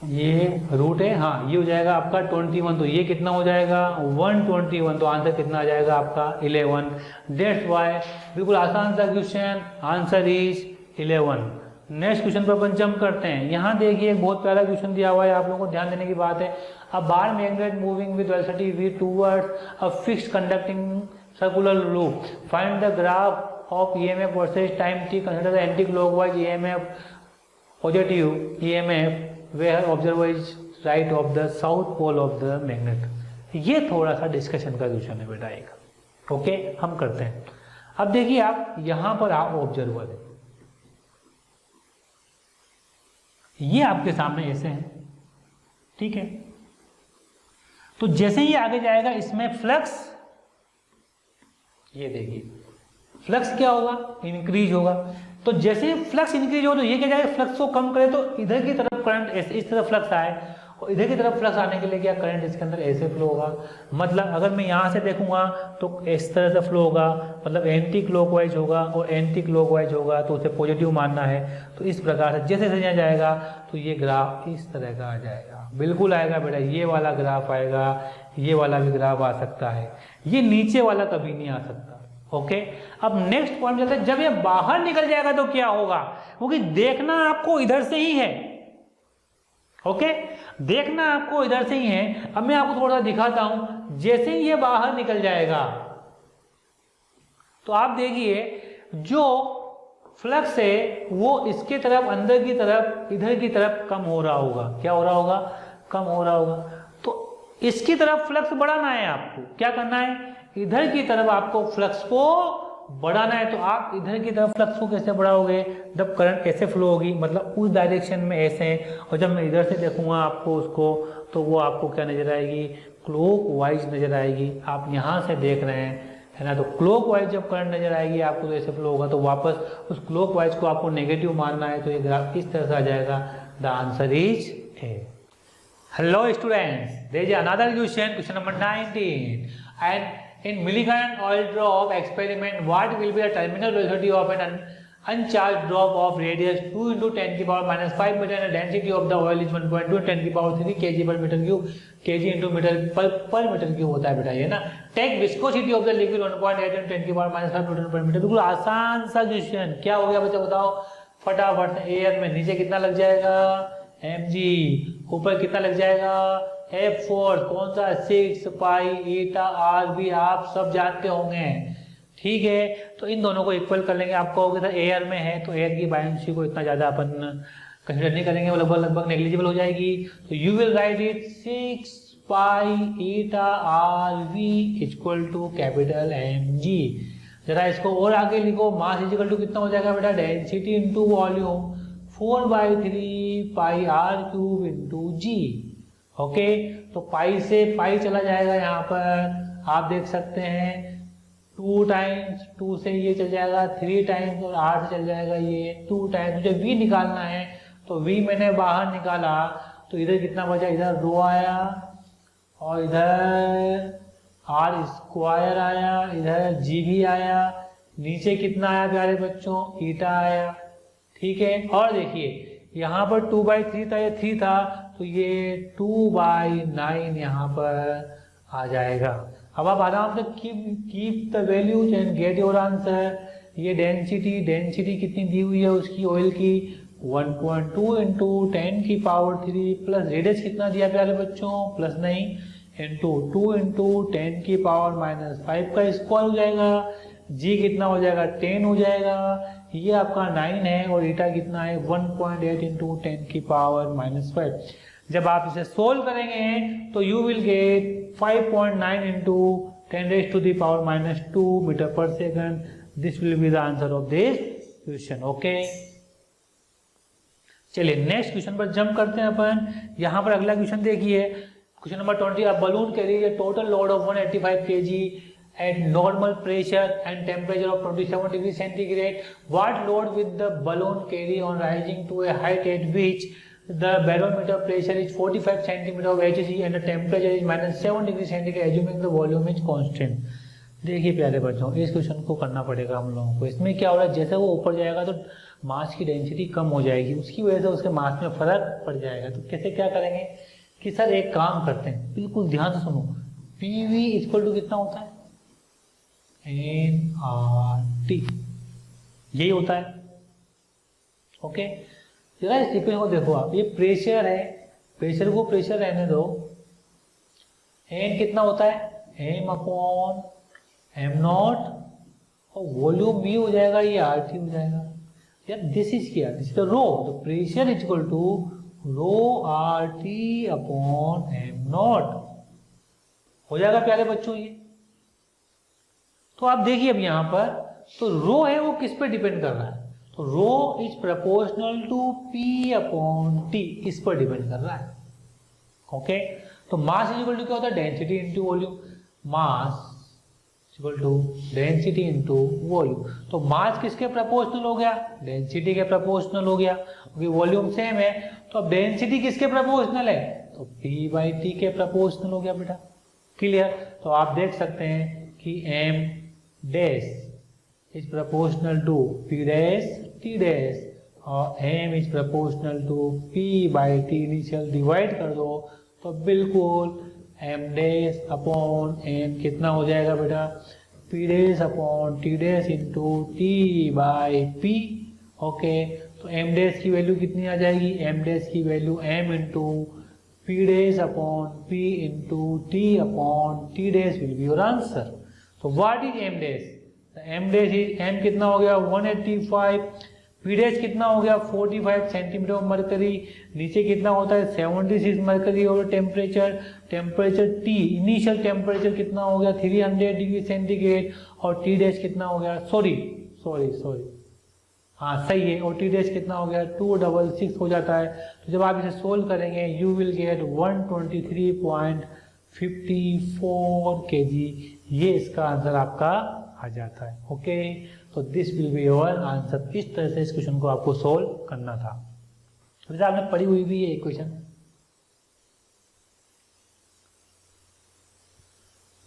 ये रूट है, हाँ ये हो जाएगा आपका 21। तो ये कितना हो जाएगा 121। तो आंसर कितना आ जाएगा आपका 11। डेट्स वाई, बिल्कुल आसान सा question, answer is 11। Next question पर अपन जंप करते हैं। यहाँ देखिए एक बहुत प्यारा क्वेश्चन दिया हुआ है, आप लोगों को ध्यान देने की बात है। A bar magnet moving with velocity v towards a fixed conducting circular loop, find the graph of EMF versus time t, consider the anti clockwise EMF positive EMF where observer is right of the south pole of the magnet। ये थोड़ा सा डिस्कशन का क्वेश्चन है बेटा एक, ओके हम करते हैं। अब देखिए आप यहां पर आप ऑब्जर्वर है, ये आपके सामने ऐसे हैं, ठीक है। तो जैसे ही आगे जाएगा इसमें फ्लक्स, ये देखिए फ्लक्स क्या होगा, इंक्रीज होगा। तो जैसे ही फ्लक्स इंक्रीज हो तो ये क्या जाएगा, फ्लक्स को कम करे तो इधर की तरफ करंट इस तरफ फ्लक्स आए, और इधर की तरफ फ्लक्स आने के लिए क्या करंट इसके अंदर ऐसे फ्लो होगा। मतलब अगर मैं यहाँ से देखूंगा तो इस तरह से फ्लो होगा, मतलब एंटी क्लॉकवाइज होगा, और एंटी क्लॉकवाइज होगा तो उसे पॉजिटिव मानना है। तो इस प्रकार से जैसे जैसे जाएगा तो ये ग्राफ इस तरह का आ जाएगा, बिल्कुल आएगा बेटा, ये वाला ग्राफ आएगा, ये वाला भी ग्राफ आ सकता है, ये नीचे वाला कभी नहीं आ सकता। ओके अब नेक्स्ट पॉइंट चलते हैं, जब ये बाहर निकल जाएगा तो क्या होगा, क्योंकि देखना आपको इधर से ही है। ओके देखना आपको इधर से ही है। अब मैं आपको थोड़ा सा दिखाता हूं, जैसे ही ये बाहर निकल जाएगा तो आप देखिए जो फ्लक्स है वो इसके तरफ, अंदर की तरफ, इधर की तरफ कम हो रहा होगा। क्या हो रहा होगा, कम हो रहा होगा। तो इसकी तरफ फ्लक्स बढ़ाना है, आपको क्या करना है, इधर की तरफ आपको फ्लक्स को बढ़ाना है। तो आप इधर की तरफ फ्लक्स को कैसे बढ़ाओगे, जब करंट ऐसे फ्लो होगी, मतलब उस डायरेक्शन में ऐसे, और जब मैं इधर से देखूंगा आपको उसको, तो वो आपको क्या नजर आएगी, क्लॉक वाइज नजर आएगी। आप यहाँ से देख रहे हैं है ना, तो क्लॉक वाइज जब करंट नजर आएगी आपको तो ऐसे फ्लो होगा, तो वापस उस क्लॉक वाइज को आपको नेगेटिव मानना है। तो ये ग्राफ इस तरह से आ जाएगा। The answer is A. Hello students, there is another question, question number 19, and in millicurrent oil drop experiment, what will be the terminal velocity of an uncharged drop of radius 2 into 10 की power minus 5 meter and the density of the oil is 1.2 10 की power 3 kg per meter cube, kg into meter per meter cube होता है बेटा ये ना। Take viscosity of the liquid 1.8 and 10 की power minus 5 Newton per meter। बिल्कुल आसान सा क्वेश्चन। क्या हो गया बच्चा बताओ फटाफट से। एयर में नीचे कितना लग जाएगा mg, ऊपर कितना लग जाएगा F4, कौन सा 6 पाई ईटा आर भी आप सब जानते होंगे, ठीक है। तो इन दोनों को इक्वल कर लेंगे। आप कहोगे सर एयर में है तो एयर की बायोन्सी को इतना ज्यादा अपन कंसिडर नहीं करेंगे, लगभग नेग्लिजिबल हो जाएगी। तो you will write it 6 pi eta R V equal to capital mg। जरा इसको और आगे लिखो, मास इक्वल टू कितना हो जाएगा बेटा, density into volume 4/3 pi R cube into G. Okay तो पाई से पाई चला जाएगा, यहाँ पर आप देख सकते हैं 2 टाइम्स, 2 से ये चल जाएगा 3 टाइम्स, और 8 से चल जाएगा ये 2 टाइम्स। मुझे v निकालना है तो v मैंने बाहर निकाला, तो इधर कितना बचा, इधर रो आया और इधर r स्क्वायर आया, इधर g भी आया, नीचे कितना आया प्यारे बच्चों, ईटा आया, ठीक है। और देखिए यहाँ पर 2/3 था, ये 3 था, तो ये 2/9 यहाँ पर आ जाएगा। अब आप आराम से keep the values and get your answer. ये डेंसिटी कितनी दी हुई है उसकी ऑयल की 1.2 इंटू 10 की पावर 3 प्लस रेडियस कितना दिया प्यारे बच्चों, प्लस नहीं, इंटू 2 इंटू 10 की पावर -5 का स्क्वायर हो जाएगा, जी कितना हो जाएगा 10 हो जाएगा, ये आपका 9 है और ईटा कितना है 1.8 इंटू 10 की पावर -5। जब आप इसे सोल्व करेंगे तो you will get 5.9 into 10 raise to the power -2 metre per second. This will be the answer of this question. Okay, चलिए नेक्स्ट क्वेश्चन पर जंप करते हैं अपन। यहाँ पर अगला क्वेश्चन देखिए, question number 20, a balloon carries a total load of 185 kg at normal pressure and temperature of 27 degrees centigrade. What load will the balloon carry on rising to a height at which the barometer pressure is 45 cm of Hg and the temperature is -7 degrees centigrade, assuming the volume is constant. देखिए प्यारे बच्चों, इस क्वेश्चन को करना पड़ेगा हम लोगों को। इसमें क्या हो रहा है, जैसे वो ऊपर जाएगा तो मास की डेंसिटी कम हो जाएगी, उसकी वजह से उसके मास में फर्क पड़ जाएगा। तो कैसे क्या करेंगे कि सर एक काम करते हैं, बिल्कुल ध्यान से सुनो, PV इक्वल टू कितना होता है, nRT, यही होता है। ओके, जरा इस इक्वेशन को देखो आप, ये प्रेशर है, प्रेशर को प्रेशर रहने दो, n कितना होता है m/m0 और वॉल्यूम V हो जाएगा, ये RT हो जाएगा। यार दिस इज क्या, this is the rho, the pressure equal to rho RT upon m0 हो जाएगा प्यारे बच्चों ये। तो आप देखिए अब यहाँ पर तो रो है वो किस पे डिपेंड कर रहा है, तो rho is proportional to P upon T, इस पर डिपेंड कर रहा है। ओके, तो मास इक्वल टू क्या होता है, density into volume, mass equal to density into volume. तो मास किसके प्रोपोर्शनल हो गया, डेंसिटी के प्रोपोर्शनल हो गया, क्योंकि वॉल्यूम सेम है। तो अब डेंसिटी किसके प्रोपोर्शनल है, तो P/T के प्रोपोर्शनल हो गया बेटा। क्लियर, तो आप देख सकते हैं कि m dash is proportional to P dash T dash और m is proportional to P/T, initial divide कर दो तो बिल्कुल m डैश अपॉन m कितना हो जाएगा बेटा, P dash upon T dash into T/P। Okay, तो m डैश की वैल्यू कितनी आ जाएगी, m डैश की value m into P dash upon P into T upon T dash will be your answer. तो what is m dash, m dash is m कितना हो गया 185, P डैश कितना हो गया 45 सेंटीमीटर ऑफ मरकरी, नीचे कितना होता है 76 मरकरी और टेम्परेचर T, इनिशियल टेम्परेचर कितना हो गया 300 डिग्री सेंटीग्रेड और T डैश कितना हो गया, सॉरी हाँ सही है, और T डैश कितना हो गया 266 हो जाता है। तो जब आप इसे सोल्व करेंगे यू विल गेट 123.54 kg, ये इसका आंसर आपका आ जाता है। ओके, तो this will be your answer. इस तरह से इस क्वेश्चन को आपको सोल्व करना था। तो आपने पढ़ी हुई भी है इक्वेशन।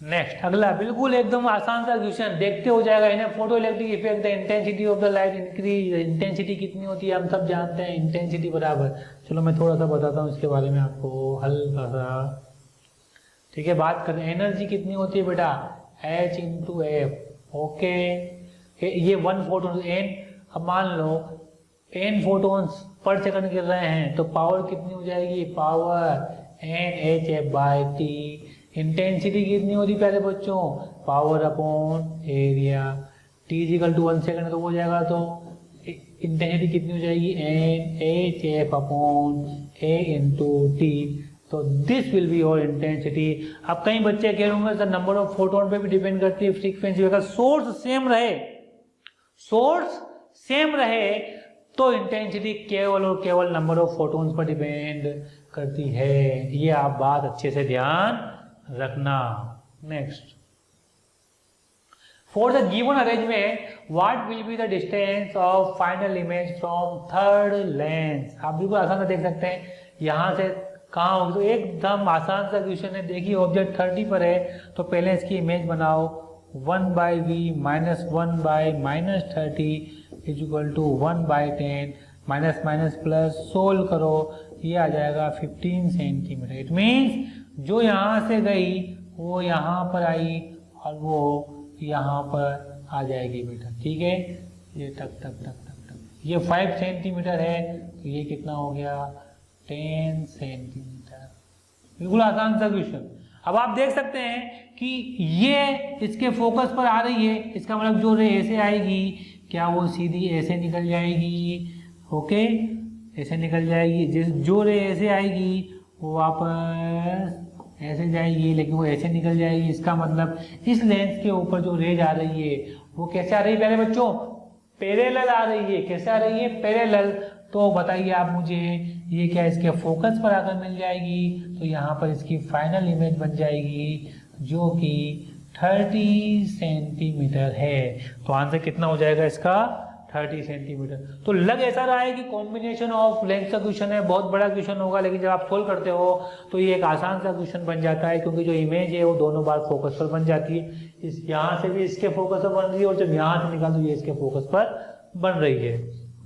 नेक्स्ट अगला बिल्कुल एकदम आसान सा क्वेश्चन, देखते हो जाएगा इन्हें, photo electric effect the intensity of the light increase. Intensity कितनी होती है हम सब जानते हैं, इंटेंसिटी बराबर, चलो मैं थोड़ा सा बताता हूँ इसके बारे में आपको हल्का सा। ठीक है, बात करें एनर्जी कितनी होती है बेटा, H इंटू एफ। ओके, ये 1 फोटोन n, अब मान लो n फोटोन्स पर सेकंड गिर रहे हैं तो पावर कितनी हो जाएगी, पावर NHF/T। इंटेंसिटी कितनी होती प्यारे बच्चों, power upon area, T equal to 1 second तो हो जाएगा, तो इंटेंसिटी कितनी हो जाएगी NHF upon A into T। तो this will be your intensity. अब कई बच्चे कह रहे होंगे सर नंबर ऑफ फोटोन पे भी डिपेंड करती है फ्रीक्वेंसी, अगर सोर्स सेम रहे तो इंटेंसिटी केवल और केवल नंबर ऑफ फोटोन्स पर डिपेंड करती है। ये आप बात अच्छे से ध्यान रखना। Next, for the given arrangement what will be the distance of final image from third lens. आप बिल्कुल आसान से देख सकते हैं यहाँ से कहाँ होगी, तो एकदम आसान सा क्वेश्चन है। देखिए ऑब्जेक्ट 30 पर है तो पहले इसकी इमेज बनाओ, 1/v minus 1/-30 is equal to 1/10 minus minus plus, solve करो ये आ जाएगा 15 सेंटीमीटर। इट मीन्स जो यहाँ से गई वो यहाँ पर आई और वो यहाँ पर आ जाएगी बेटा। ठीक है, ये टक टक टक टक टक ये 5 सेंटीमीटर है, तो ये कितना हो गया 10 सेंटीमीटर। बिल्कुल आसान सा क्वेश्चन। अब आप देख सकते हैं कि ये इसके फोकस पर आ रही है, इसका मतलब जो रे ऐसे आएगी क्या वो सीधी ऐसे निकल जाएगी, ओके ऐसे निकल जाएगी। जो रे ऐसे आएगी वो वापस ऐसे जाएगी, लेकिन वो ऐसे निकल जाएगी। इसका मतलब इस लेंस के ऊपर जो रेज आ रही है वो कैसे आ रही है प्यारे बच्चों, पैरेलल आ रही है। कैसे आ रही है, पैरेलल। तो बताइए आप मुझे, ये क्या इसके फोकस पर आकर मिल जाएगी, तो यहाँ पर इसकी फाइनल इमेज बन जाएगी जो कि 30 सेंटीमीटर है। तो आंसर कितना हो जाएगा इसका 30 सेंटीमीटर। तो लग ऐसा रहा है कि कॉम्बिनेशन ऑफ लेंथ का क्वेश्चन है, बहुत बड़ा क्वेश्चन होगा, लेकिन जब आप सोल्व करते हो तो ये एक आसान सा क्वेश्चन बन जाता है, क्योंकि जो इमेज है वो दोनों बार फोकस पर बन जाती है। इस यहाँ से भी इसके फोकस पर बन रही है और जब यहाँ से निकाल तो ये इसके फोकस पर बन रही है।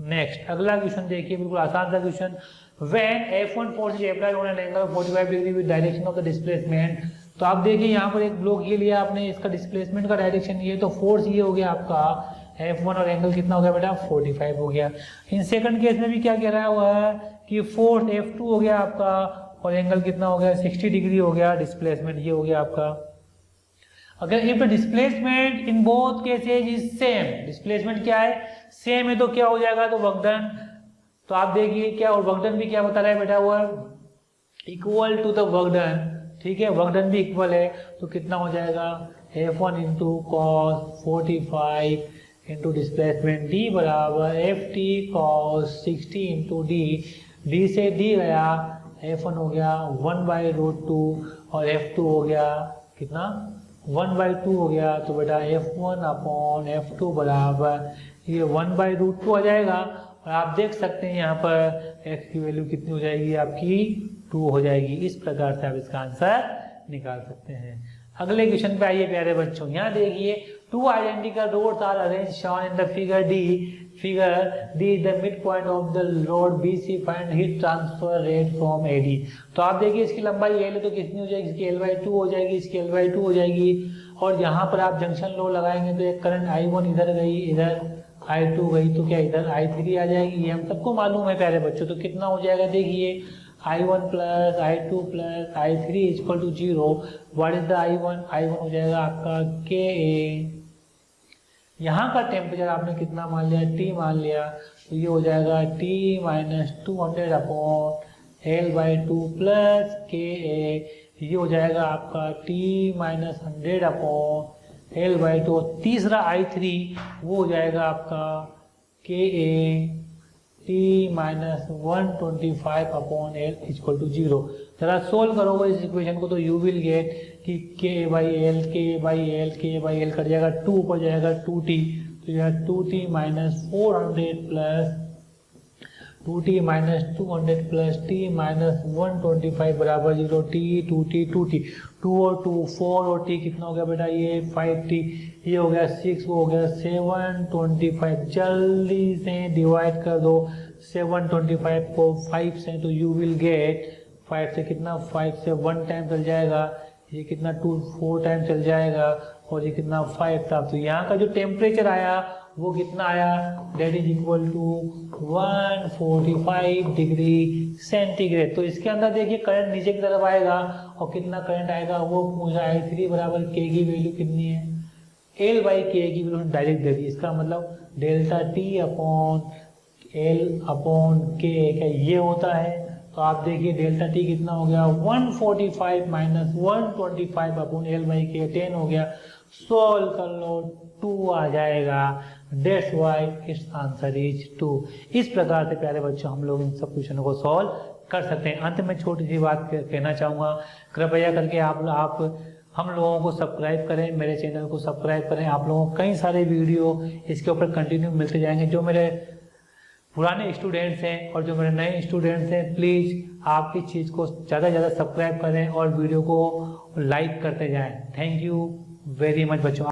नेक्स्ट अगला क्वेश्चन देखिए, बिल्कुल आसान सा question. When F1 force is applied on an angle of 45 degree with direction of the displacement, तो आप देखिए यहाँ पर एक ब्लॉक ये लिया आपने, इसका डिस्प्लेसमेंट का डायरेक्शन ये, तो फोर्स ये हो गया आपका F1 और एंगल कितना हो गया बेटा 45 हो गया। इन सेकंड केस में भी क्या कह रहा हुआ है कि फोर्स F2 हो गया आपका और एंगल कितना हो गया 60 डिग्री हो गया, डिस्प्लेसमेंट ये हो गया आपका। अगर if the displacement in both cases is same, displacement क्या है सेम है, तो क्या हो जाएगा, तो वर्क डन। तो आप देखिए क्या, और वर्क डन भी क्या बता रहा है बेटा, वो equal to the work done, ठीक है, वर्क डन भी इक्वल है। तो कितना हो जाएगा F1 into cos 45 into displacement D बराबर FT cos 60 इंटू D से D गया, F1 हो गया 1/√2 और F2 हो गया कितना 1/2 हो गया। तो बेटा F1 अपॉन F2 बराबर ये 1/√2 आ जाएगा। और आप देख सकते हैं यहाँ पर x की वैल्यू कितनी हो जाएगी आपकी 2 हो जाएगी। इस प्रकार से आप इसका आंसर निकाल सकते हैं। अगले क्वेश्चन पे आइए प्यारे बच्चों, यहाँ देखिए two identical rods are arrange shown in the figure D the mid point of the rod BC, find heat transfer rate from AD। तो आप देखिए इसकी लंबाई L है तो कितनी हो जाएगी, इसकी L/2 हो जाएगी, इसकी L/2 हो जाएगी। और यहाँ पर आप जंक्शन लो लगाएंगे तो एक करंट I1 इधर गई, इधर I2 गई, तो क्या इधर I3 आ जाएगी, ये हम सबको मालूम है प्यारे बच्चों। तो कितना हो जाएगा देखिए I1 plus I2 plus I3 equal to 0। What is the I1 हो जाएगा आपका KA। यहाँ का टेम्परेचर आपने कितना मान लिया T मान लिया, तो ये हो जाएगा T minus 200 upon L/2 plus KA। ये हो जाएगा आपका T माइनस 100 अपॉन L/2। तीसरा I3 वो हो जाएगा आपका KA T minus 125 upon L equal to 0। जरा सोल्व करोगे इस इक्वेशन को तो यू विल गेट कि K/L कट जाएगा, 2 ऊपर जाएगा 2T, तो यह 2T minus 400 plus 2T minus 200 plus T minus 125 बराबर 0। T 2T 2 और 2 4 और T कितना हो गया बेटा, ये 5T, ये हो गया 6, वो हो गया 725। जल्दी से डिवाइड कर दो 725 को 5 से, तो यू विल गेट 5 से कितना, 5 से 1 टाइम चल जाएगा, ये कितना 2 4 टाइम चल जाएगा, और ये कितना 5 था। तो यहाँ का जो टेम्परेचर आया वो कितना आया, that is equal to 145 degree centigrade. तो इसके अंदर देखिए करंट नीचे की तरफ आएगा और कितना करंट आएगा वो पूछा I3 बराबर K की वैल्यू कितनी है, L/K की वैल्यू डायरेक्ट दे दी। इसका मतलब delta T upon L upon K का ये होता है। तो आप देखिए डेल्टा T कितना हो गया 145 माइनस 125 अपॉन L/K 10 हो गया। सोल्व कर लो 2 आ जाएगा, that's why it's answer is 2। इस प्रकार से प्यारे बच्चों हम लोग इन सब क्वेश्चनों को सॉल्व कर सकते हैं। अंत में छोटी सी बात कहना चाहूँगा, कृपया करके आप हम लोगों को सब्सक्राइब करें, मेरे चैनल को सब्सक्राइब करें। आप लोगों को कई सारे वीडियो इसके ऊपर कंटिन्यू मिलते जाएंगे। जो मेरे पुराने स्टूडेंट्स हैं और जो मेरे नए स्टूडेंट्स हैं, प्लीज़ आप इस चीज़ को ज़्यादा से ज़्यादा सब्सक्राइब करें और वीडियो को लाइक करते जाएं। थैंक यू वेरी मच बच्चों।